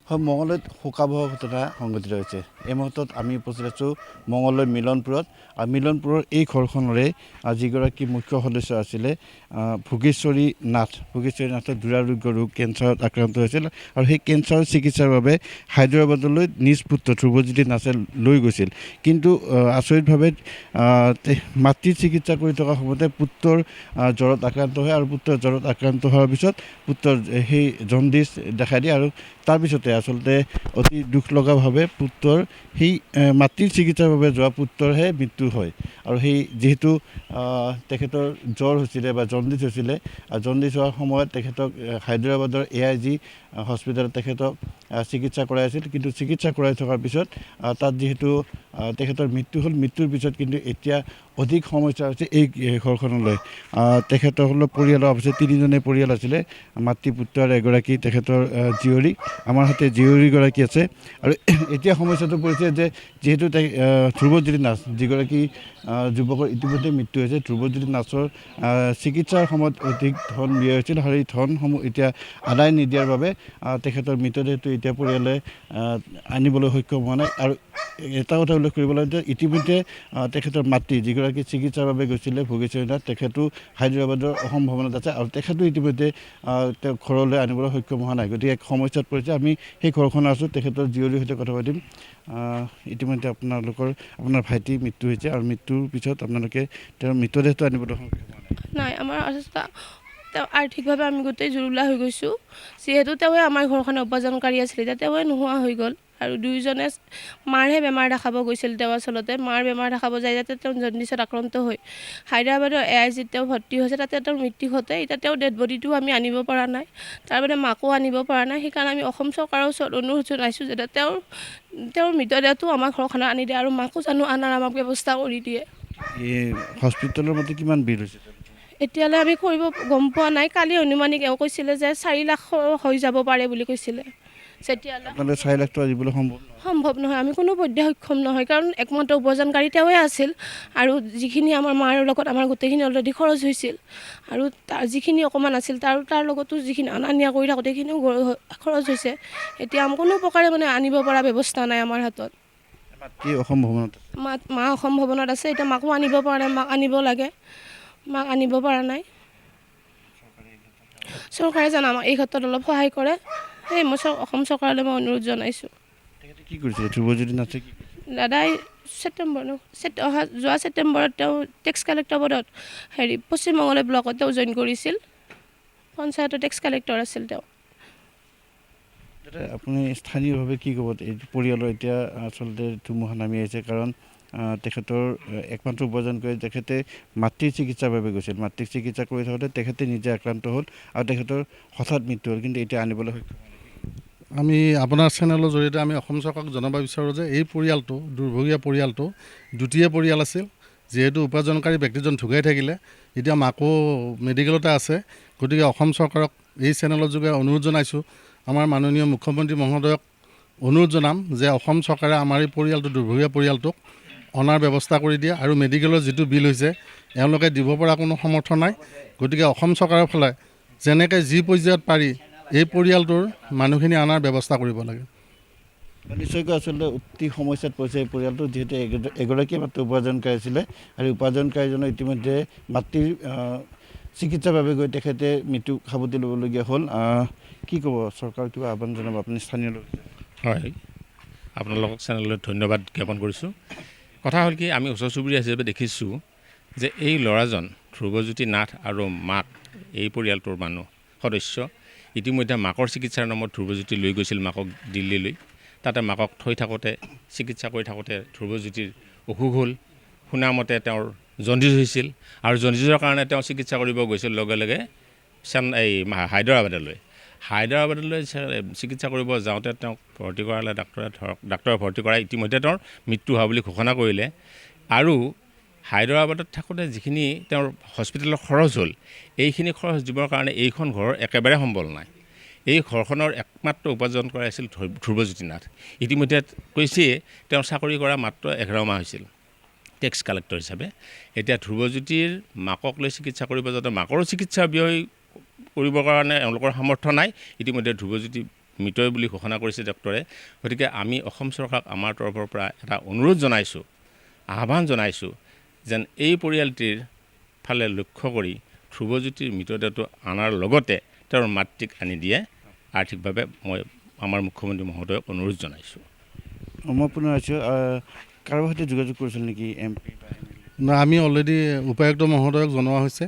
হয় মঙলদৈত শোকাবহ ঘটনা সংঘটিত হৈছে। এই মুহূৰ্তত আমি উপস্থিত আছোঁ মঙলদৈ মিলনপুৰত। আৰু মিলনপুৰৰ এই ঘৰখনৰে যিগৰাকী মুখ্য সদস্য আছিলে ভোগেশ্বৰী নাথৰ দুৰাৰোগ্য ৰোগ কেঞ্চাৰত আক্ৰান্ত হৈছিল আৰু সেই কেঞ্চাৰৰ চিকিৎসাৰ বাবে হায়দৰাবাদলৈ নিজ পুত্ৰ ধ্ৰুৱজ্যোতি নাথে লৈ গৈছিল। কিন্তু আচৰিতভাৱে মাতৃৰ চিকিৎসা কৰি থকা সময়তে পুত্ৰৰ জ্বৰত আক্ৰান্ত হয় আৰু পুত্ৰৰ জ্বৰত আক্ৰান্ত হোৱাৰ পিছত পুত্ৰৰ সেই জণ্ডিছ দেখা দিয়ে আৰু তাৰপিছতে আচলতে অতি দুখ লগাভাৱে পুত্ৰৰ সেই মাতৃৰ চিকিৎসাৰ বাবে যোৱা পুত্ৰৰহে মৃত্যু হয়। আৰু সেই যিহেতু তেখেতৰ জ্বৰ হৈছিলে বা জণ্ডিছ হৈছিলে, জণ্ডিছ হোৱাৰ সময়ত তেখেতক হায়দৰাবাদৰ AIG হস্পিটেলত তেখেতক চিকিৎসা কৰাই আছিল। কিন্তু চিকিৎসা কৰাই থকাৰ পিছত তাত যিহেতু তেখেতৰ মৃত্যু হ'ল, মৃত্যুৰ পিছত কিন্তু এতিয়া অধিক সমস্যা হৈছে এই ঘৰখনলৈ। তেখেতসকলৰ পৰিয়ালৰ অৱশ্যে 3জনেই পৰিয়াল আছিলে, মাতৃ পুত্ৰ আৰু এগৰাকী তেখেতৰ জীয়ৰী। আমাৰ হাতে জীয়ৰীগৰাকী আছে। আৰু এতিয়া সমস্যাটো পৰিছে যে যিহেতু ধ্ৰুৱজ্যোতি নাথ যিগৰাকী যুৱকৰ ইতিমধ্যে মৃত্যু হৈছে, ধ্ৰুৱজ্যোতি নাথৰ চিকিৎসাৰ সময়ত অধিক ধন ব্যয় হৈছিল আৰু এই ধনসমূহ এতিয়া আদায় নিদিয়াৰ বাবে তেখেতৰ মৃতদেহটো এতিয়া পৰিয়ালে আনিবলৈ সক্ষম হোৱা নাই। আৰু এটা কথা উল্লেখ কৰিব লাগে যে ইতিমধ্যে তেখেতৰ মাতৃ যিগৰাকী চিকিৎসাৰ বাবে গৈছিলে ভোগেশ্বৰী নাথ, তেখেতো হায়দৰাবাদৰ অসম ভৱনত আছে আৰু তেখেতো ইতিমধ্যে তেওঁ ঘৰলৈ আনিবলৈ সক্ষম হোৱা নাই। গতিকে এক সমস্যাত পৰিছে। আমি সেই ঘৰখনত আছোঁ, তেখেতৰ জীয়ৰীৰ সৈতে কথা পাতিম। ইতিমধ্যে আপোনাৰ ভাইটিৰ মৃত্যু হৈছে আৰু মৃত্যুৰ পিছত আপোনালোকে তেওঁৰ মৃতদেহটো আনিবলৈ সক্ষম হোৱা নাই। আমাৰ অৱস্থা আৰ্থিকভাৱে আমি গোটেই জুৰুলা হৈ গৈছোঁ। যিহেতু তেওঁৱে আমাৰ ঘৰখনে উপাৰ্জনকাৰী আছিল, এতিয়া তেওঁৱে নোহোৱা হৈ গ'ল। আৰু দুয়োজনে মাৰহে বেমাৰ দেখাব গৈছিল। তেওঁ আচলতে মাৰ বেমাৰ দেখাব যায় যাতে তেওঁ জণ্ডিছত আক্ৰান্ত হৈ হায়দৰাবাদৰ AIGত তেওঁ ভৰ্তি হৈছে, তাতে তেওঁৰ মৃত্যু ঘটে। এতিয়া তেওঁৰ ডেড বডিটোও আমি আনিব পৰা নাই, তাৰ বাবে মাকো আনিব পৰা নাই। সেইকাৰণে আমি অসম চৰকাৰৰ ওচৰত অনুৰোধ জনাইছোঁ যাতে তেওঁৰ মৃতদেহটো আমাৰ ঘৰখনত আনি দিয়ে আৰু মাকো জানো আনাৰ আমাক ব্যৱস্থা কৰি দিয়ে। এই হস্পিটেলৰ মতে কিমান বিল হৈছে? এতিয়ালৈ আমি গম পোৱা নাই। কালি অনুমানিক এওঁ কৈছিলে যে 4 লাখ হৈ যাব পাৰে বুলি কৈছিলে। আপোনালোকে 4 লাখ টকা দিবলৈ সম্ভৱ নহয়, আমি কোনো পধ্যে সক্ষম নহয়। কাৰণ একমাত্ৰ উপাৰ্জনকাৰী তেওঁৱে আছিল আৰু যিখিনি আমাৰ মাৰ লগত আমাৰ গোটেইখিনি অলৰেডি খৰচ হৈছিল আৰু তাৰ যিখিনি অকণমান আছিল তাৰ লগতো যিখিনি অনা নিয়া কৰি থাকোঁতে সেইখিনিও খৰচ হৈছে। এতিয়া কোনো প্ৰকাৰে আনিব পৰা ব্যৱস্থা নাই আমাৰ হাতত। অসম ভৱনত মা অসম ভৱনত আছে। এতিয়া মাকো আনিব পৰা নাই, মাক আনিব লাগে, মাক আনিব পৰা নাই। চৰকাৰে যেন আমাক এই ক্ষেত্ৰত অলপ সহায় কৰে, সেই মই অসম চৰকাৰলৈ মই অনুৰোধ জনাইছোঁ। কি কৰিছিলে ধ্ৰুৱজ্যোতি নাথে? দাদাই যোৱা ছেপ্টেম্বৰত তেওঁ টেক্স কালেক্টৰ পদত পশ্চিম মঙলদৈ ব্লকত তেওঁ জইন কৰিছিল। পঞ্চায়তৰ টেক্স কালেক্টৰ আছিল তেওঁ। আপুনি স্থানীয়ভাৱে কি ক'ব? এই পৰিয়ালৰ এতিয়া আচলতে ধুমুহা নামি আহিছে, কাৰণ তেখেতৰ একমাত্ৰ উপাৰ্জন কৰি তেখেতে মাতৃৰ চিকিৎসাৰ বাবে গৈছিল। মাতৃক চিকিৎসা কৰি থাকোঁতে তেখেতে নিজে আক্ৰান্ত হ'ল আৰু তেখেতৰ হঠাৎ মৃত্যু হ'ল, কিন্তু এতিয়া আনিবলৈ সক্ষম হ'ল। আমি আপোনাৰ চেনেলৰ জৰিয়তে আমি অসম চৰকাৰক জনাব বিচাৰোঁ যে এই পৰিয়ালটো, দুৰ্ভগীয়া পৰিয়ালটো দ্বিতীয় পৰিয়াল আছিল। যিহেতু উপাৰ্জনকাৰী ব্যক্তিজন ঢুকাই থাকিলে, এতিয়া মাকো মেডিকেলতে আছে। গতিকে অসম চৰকাৰক এই চেনেলৰ যোগে অনুৰোধ জনাইছোঁ, আমাৰ মাননীয় মুখ্যমন্ত্ৰী মহোদয়ক অনুৰোধ জনাম যে অসম চৰকাৰে আমাৰ এই পৰিয়ালটো, দুৰ্ভগীয়া পৰিয়ালটোক অনাৰ ব্যৱস্থা কৰি দিয়ে আৰু মেডিকেলৰ যিটো বিল হৈছে এওঁলোকে দিব পৰা কোনো সমৰ্থ নাই। গতিকে অসম চৰকাৰৰ ফালে যেনেকৈ যি পৰ্যায়ত পাৰি এই পৰিয়ালটোৰ মানুহখিনি অনাৰ ব্যৱস্থা কৰিব লাগে। নিশ্চয়কৈ আচলতে অতি সমস্যাত পৰিছে এই পৰিয়ালটো, যিহেতু এগৰাকীয়ে মাত্ৰ উপাৰ্জনকাৰী আছিলে আৰু উপাৰ্জনকাৰীজনৰ ইতিমধ্যে মাতৃৰ চিকিৎসাৰ বাবে গৈ তেখেতে মৃত্যু সাৱটি ল'বলগীয়া হ'ল। কি ক'ব? চৰকাৰক কিবা আহ্বান জনাব আপুনি স্থানীয় লোক? হয়, আপোনালোকক চেনেললৈ ধন্যবাদ জ্ঞাপন কৰিছোঁ। কথা হ'ল কি, আমি ওচৰ চুবুৰীয়া হিচাপে দেখিছোঁ যে এই ল'ৰাজন ধ্ৰুৱজ্যোতি নাথ আৰু মাক, এই পৰিয়ালটোৰ সদস্য ইতিমধ্যে মাকৰ চিকিৎসাৰ নামত ধ্ৰুৱজ্যোতি লৈ গৈছিল মাকক দিল্লীলৈ। তাতে মাকক থৈ থাকোঁতে, চিকিৎসা কৰি থাকোঁতে ধ্ৰুৱজ্যোতিৰ অসুখ হ'ল। শুনামতে তেওঁৰ জণ্ডিছ হৈছিল আৰু জণ্ডিছৰ কাৰণে তেওঁ চিকিৎসা কৰিব গৈছিল লগে লগে হায়দৰাবাদলৈ চিকিৎসা কৰিব যাওঁতে তেওঁক ভৰ্তি কৰালে ডাক্তৰে ভৰ্তি কৰাই ইতিমধ্যে তেওঁৰ মৃত্যু হোৱা বুলি ঘোষণা কৰিলে। আৰু হায়দৰাবাদত থাকোঁতে যিখিনি তেওঁৰ হস্পিটেলৰ খৰচ হ'ল, এইখিনি খৰচ দিবৰ কাৰণে এইখন ঘৰৰ একেবাৰে সম্বল নাই। এই ঘৰখনৰ একমাত্ৰ উপাৰ্জন কৰা আছিল ধ্ৰুৱজ্যোতি নাথ। ইতিমধ্যে কৈছে তেওঁ চাকৰি কৰা মাত্ৰ 11 মাহ হৈছিল টেক্স কালেক্টৰ হিচাপে। এতিয়া ধ্ৰুৱজ্যোতিৰ মাকক লৈ চিকিৎসা কৰিব যাওঁতে মাকৰো চিকিৎসা ব্যয় কৰিবৰ কাৰণে এওঁলোকৰ সামৰ্থ্য নাই। ইতিমধ্যে ধ্ৰুৱজ্যোতি মৃতই বুলি ঘোষণা কৰিছে ডক্টৰে। গতিকে আমি অসম চৰকাৰক আমাৰ তৰফৰ পৰা এটা অনুৰোধ জনাইছোঁ, আহ্বান জনাইছোঁ যেন এই পৰিয়ালটিৰ ফালে লক্ষ্য কৰি ধ্ৰুৱজ্যোতিৰ মৃতদেহটো অনাৰ লগতে তেওঁৰ মাতৃক আনি দিয়ে আৰ্থিকভাৱে মই আমাৰ মুখ্যমন্ত্ৰী মহোদয়ক অনুৰোধ জনাইছোঁ। মই পুনৰ আছোঁ, কাৰোবাৰ সৈতে যোগাযোগ কৰিছিল নেকি MP? আমি অলৰেডি উপায়ুক্ত মহোদয়ক জনোৱা হৈছে,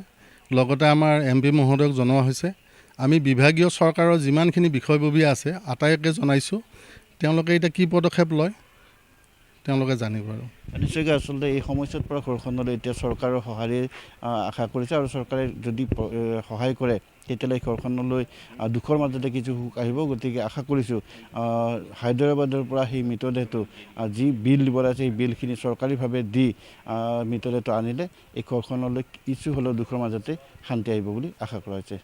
লগতে আমাৰ MP মহোদয়ক জনোৱা হৈছে। আমি বিভাগীয় চৰকাৰৰ যিমানখিনি বিষয়ববীয়া আছে আটাইকে জনাইছোঁ। তেওঁলোকে এতিয়া কি পদক্ষেপ লয় তেওঁলোকে জানিব। আৰু নিশ্চয়কৈ আচলতে এই সমস্যাৰ পৰা ঘৰখনলৈ এতিয়া চৰকাৰৰ সঁহাৰি আশা কৰিছে, আৰু চৰকাৰে যদি সহায় কৰে তেতিয়াহ'লে ঘৰখনলৈ দুখৰ মাজতে কিছু সুখ আহিব। গতিকে আশা কৰিছোঁ হায়দৰাবাদৰ পৰা সেই মৃতদেহটো যি বিল দিব আছে সেই বিলখিনি চৰকাৰীভাৱে দি মৃতদেহটো আনিলে এই ঘৰখনলৈ কিছু হ'লেও দুখৰ মাজতে শান্তি আহিব বুলি আশা কৰা হৈছে।